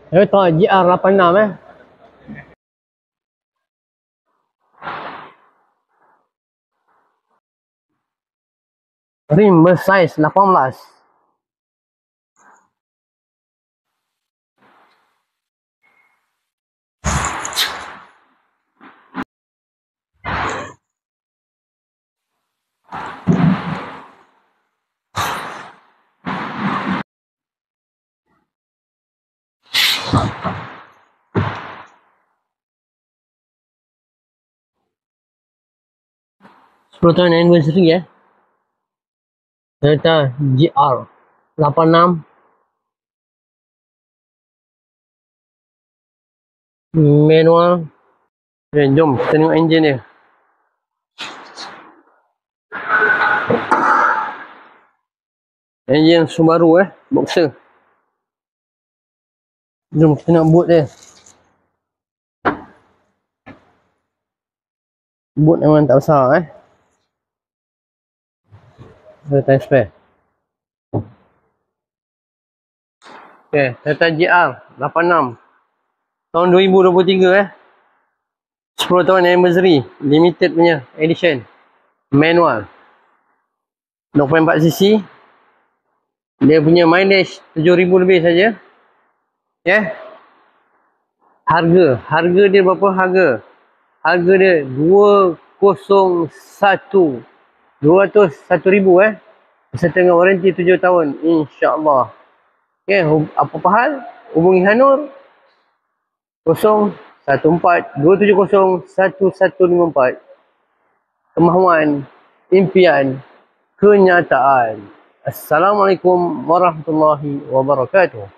Toyota GR86 Rim bersaiz 18. Sepuluh tahun anniversary Toyota GR86 manual. Jom kita tengok enjin dia. Enjin Subaru boxer. Jom kita nak boot dia. Boot memang tak besar Toyota spare. Okay, Toyota GR86 tahun 2023 10 tahun anniversary, limited punya edition, manual, 0.4 cc. Dia punya mileage 7,000 lebih saja. Harga dia berapa harga? Harga dia 201,000 beserta dengan waranti 7 tahun, insya-Allah. Apa hal? Hubungi Hanur 014-270-1154. Kemahuan, impian, kenyataan. Assalamualaikum warahmatullahi wabarakatuh.